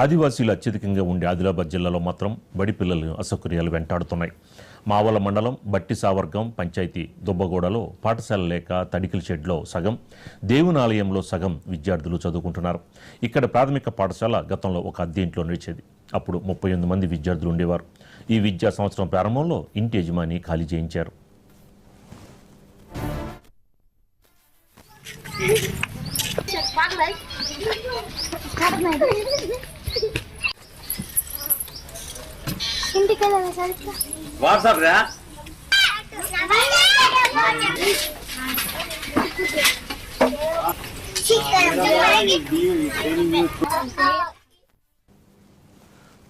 ఆదివాసీలు అత్యధికంగా ఉండే ఆదిలాబాద్ జిల్లాలో మాత్రం బడి పిల్లలు అసౌకర్యాలు వెంటాడుతున్నాయి. మావల మండలం బట్టి సావర్గం పంచాయతీ దుబ్బగూడలో పాఠశాల లేక తడికిల షెడ్లో సగం, దేవునాలయంలో సగం విద్యార్థులు చదువుకుంటున్నారు. ఇక్కడ ప్రాథమిక పాఠశాల గతంలో ఒక అద్దె ఇంట్లో నడిచేది. అప్పుడు 38 మంది విద్యార్థులు ఉండేవారు. ఈ విద్యా సంవత్సరం ప్రారంభంలో ఇంటి యజమాని ఖాళీ చేయించారు.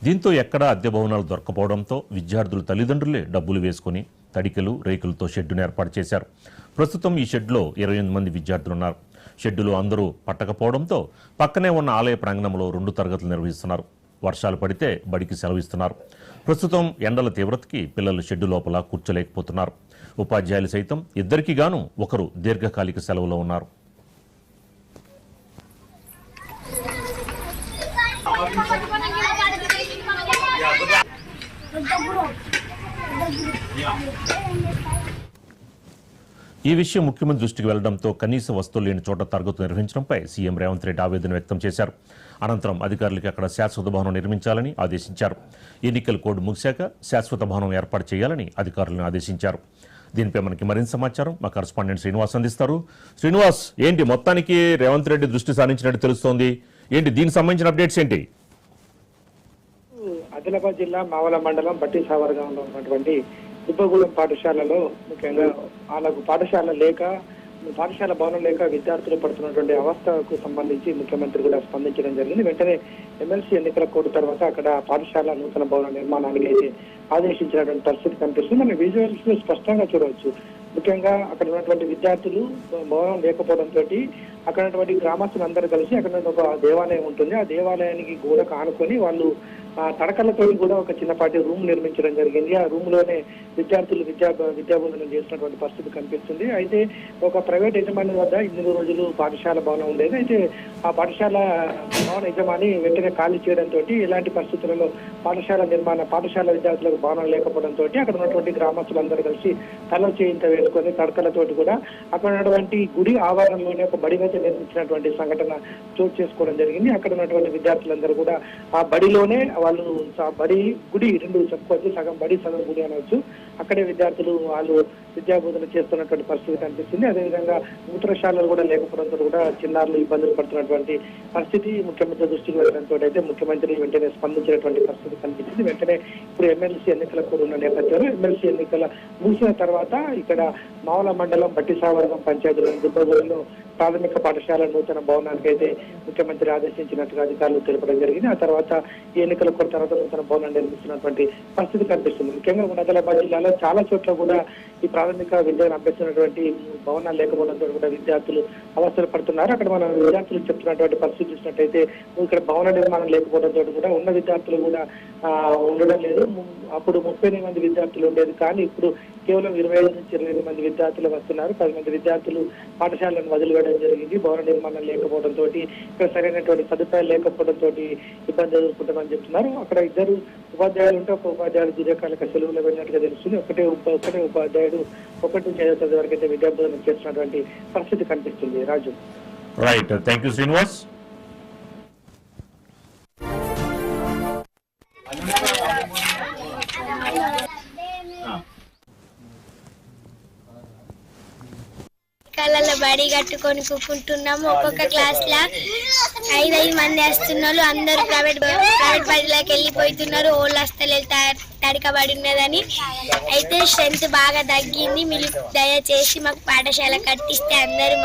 దీంతో ఎక్కడా అద్దె భవనాలు దొరకపోవడంతో విద్యార్థులు తల్లిదండ్రులే డబ్బులు వేసుకుని తడికలు రేకులతో షెడ్డును ఏర్పాటు చేశారు. ప్రస్తుతం ఈ షెడ్లో 28 మంది విద్యార్థులున్నారు. షెడ్డులో అందరూ పట్టకపోవడంతో పక్కనే ఉన్న ఆలయ ప్రాంగణంలో 2 తరగతులు నిర్వహిస్తున్నారు. వర్షాలు పడితే బడికి సెలవిస్తున్నారు. ప్రస్తుతం ఎండల తీవ్రతకి పిల్లలు షెడ్డు లోపల కూర్చోలేకపోతున్నారు. ఉపాధ్యాయులు సైతం ఇద్దరికి గాను ఒకరు దీర్ఘకాలిక సెలవులో ఉన్నారు. ఈ విషయం ముఖ్యమంత్రి దృష్టికి వెళ్లడంతో కనీస వస్తువులు లేని చోట తరగతులు నిర్వహించడంపై సీఎం రేవంత్ రెడ్డి ఆవేదన వ్యక్తం చేశారు. అనంతరం అధికారులకు అక్కడ శాశ్వత భవనం నిర్మించాలని ఆదేశించారు. ఎన్నికల కోడ్ ముగిశాక శాశ్వత భవనం ఏర్పాటు చేయాలని అధికారులను ఆదేశించారు. దీనిపై మనకి మరింత సమాచారం మా కరెస్పాండెంట్ శ్రీనివాస్ అందిస్తారు. శ్రీనివాస్, ఏంటి మొత్తానికి రేవంత్ రెడ్డి దృష్టి సారించినట్టు తెలుస్తోంది, ఏంటి దీనికి సంబంధించిన అప్డేట్స్ ఏంటి? ఆదిలాబాద్ జిల్లా మావల మండలం బట్టి సావర్గంలో ఉన్నటువంటి దుబ్బగూడెం పాఠశాలలో ముఖ్యంగా వాళ్ళకు పాఠశాల భవనం లేక విద్యార్థులు పడుతున్నటువంటి అవస్థకు సంబంధించి ముఖ్యమంత్రి కూడా స్పందించడం జరిగింది. వెంటనే ఎమ్మెల్సీ ఎన్నికల కోడ్ తర్వాత అక్కడ పాఠశాల నూతన భవన నిర్మాణానికి అయితే ఆదేశించినటువంటి పరిస్థితి కనిపిస్తుంది. మనం విజువల్స్ స్పష్టంగా చూడవచ్చు. ముఖ్యంగా అక్కడ ఉన్నటువంటి విద్యార్థులు భవనం లేకపోవడంతో అక్కడ ఉన్నటువంటి గ్రామస్తులు అందరూ కలిసి అక్కడ ఒక దేవాలయం ఉంటుంది. ఆ దేవాలయానికి గోడకు ఆనుకొని వాళ్ళు తడకలతో కూడా ఒక చిన్నపాటి రూమ్ నిర్మించడం జరిగింది. ఆ రూమ్ లోనే విద్యార్థులు విద్యాబోధన చేసినటువంటి పరిస్థితి కనిపిస్తుంది. అయితే ఒక ప్రైవేట్ యజమాని వద్ద 2 రోజులు పాఠశాల భవనం ఉండేది. అయితే ఆ పాఠశాల భవన యజమాని వెంటనే ఖాళీ చేయడంతో ఎలాంటి పరిస్థితులలో పాఠశాల విద్యార్థులకు భవనం లేకపోవడంతో అక్కడ ఉన్నటువంటి గ్రామస్తులందరూ కలిసి తల చేయింత వేసుకొని తడకలతోటి కూడా అక్కడ ఉన్నటువంటి గుడి ఆవరణలోనే ఒక బడి అయితే నిర్మించినటువంటి సంఘటన చోటు చేసుకోవడం జరిగింది. అక్కడ ఉన్నటువంటి విద్యార్థులందరూ కూడా ఆ బడిలోనే వాళ్ళు గుడి 2 చెప్పుకోవచ్చు, సగం బడి సగం గుడి అనవచ్చు. అక్కడే విద్యార్థులు వాళ్ళు విద్యాబోధన చేస్తున్నటువంటి పరిస్థితి కనిపిస్తుంది. అదేవిధంగా మూత్రశాలలు కూడా లేకపోవడంతో కూడా చిన్నారులు ఇబ్బందులు పడుతున్నటువంటి పరిస్థితి ముఖ్యమంత్రి దృష్టికి వెళ్ళడంతో అయితే ముఖ్యమంత్రి వెంటనే స్పందించినటువంటి పరిస్థితి కనిపించింది. వెంటనే ఇప్పుడు ఎమ్మెల్సీ ఎన్నికల కూడా ఉన్న నేపథ్యంలో ఎమ్మెల్సీ ఎన్నికల ముగిసిన తర్వాత ఇక్కడ మావల మండలం బట్టి సావర్గం పంచాయతీలోని దుబ్బగూడెంలో ప్రాథమిక పాఠశాల నూతన భవనానికి అయితే ముఖ్యమంత్రి ఆదేశించినట్టుగా అధికారులు తెలపడం జరిగింది. ఆ తర్వాత ఈ ఎన్నికల కూడా తర్వాత నూతన భవనాన్ని నిర్మిస్తున్నటువంటి పరిస్థితి కనిపిస్తుంది. ముఖ్యంగా ఆదిలాబాద్ జిల్లాలో చాలా చోట్ల కూడా ఈ ప్రాథమిక విద్యను అభ్యసిస్తున్నటువంటి భవనాలు లేకపోవడంతో కూడా విద్యార్థులు అవస్థలు పడుతున్నారు. అక్కడ మనం విద్యార్థులు చెప్తున్నటువంటి పరిస్థితి చూసినట్టయితే ఇక్కడ భవన నిర్మాణం లేకపోవడంతో కూడా ఉన్న విద్యార్థులు కూడా ఉండడం లేదు. అప్పుడు 38 మంది విద్యార్థులు ఉండేది, కానీ ఇప్పుడు కేవలం 25 నుంచి 28 మంది విద్యార్థులు వస్తున్నారు. 10 మంది విద్యార్థులు పాఠశాలను వదిలివేయడం జరిగింది. భవన నిర్మాణం లేకపోవడంతో ఇక్కడ సరైనటువంటి సదుపాయాలు లేకపోవడంతో ఇబ్బంది ఎదుర్కొంటామని చెప్తున్నారు. అక్కడ 2 ఉపాధ్యాయులు ఉంటే ఒక ఉపాధ్యాయులు దీర్ఘకాలిక సెలవులు వెళ్ళినట్టుగా తెలుస్తుంది. ఒకటే ఉపాధ్యాయుడు 1 నుంచి 5వ తరగతి వరకు అయితే విద్యాబోధన చేస్తున్నటువంటి పరిస్థితి కనిపిస్తుంది. రాజు, రైట్, థ్యాంక్ యూ శ్రీనివాస్. కళ్ళల్లో బడి కట్టుకొని కూకుంటున్నాము. ఒక్కొక్క క్లాస్ లా 5 మంది వస్తున్నారు. అందరూ ప్రైవేట్ బడిలోకి వెళ్ళిపోతున్నారు. ఓళ్ళు వస్తలేదు, తడికబడి ఉన్నదని. అయితే స్ట్రెంత్ బాగా తగ్గింది. మీరు దయచేసి మాకు పాఠశాల కట్టిస్తే అందరూ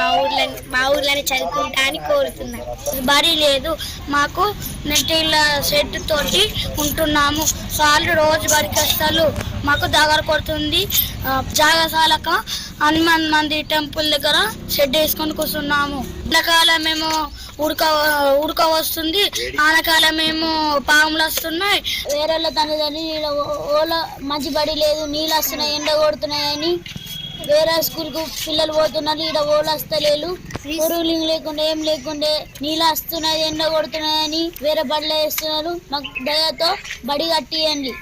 మా ఊర్లని చదువుకుంటా అని కోరుతున్నాను. బడి లేదు, మాకు నెట్టిల షెడ్ తోటి ఉంటున్నాము. సార్లు రోజు బడికి వస్తారు. మాకు దగ్గర కొడుతుంది. జాగసాలక హనుమాన్ మంది టెంపుల్ దగ్గర షెడ్ వేసుకొని కూర్చున్నాము. ఎండాకాలం మేము ఉడక వస్తుంది, ఆనకాలం మేము పాములు వస్తున్నాయి. వేరే దాని ఓల మంచి బడి లేదు, నీళ్ళు వస్తున్నాయి, ఎండ కొడుతున్నాయని వేరే స్కూల్ కు పిల్లలు పోతున్నారు, ఈడ ఓళ్ళు వస్తలేరు, పురుగులు లేకుండా ఏం లేకుండా నీళ్ళు వస్తున్నాయి, ఎండ కొడుతున్నాయని వేరే బడిలో వేస్తున్నారు. మాకు దయతో బడి కట్టియండి.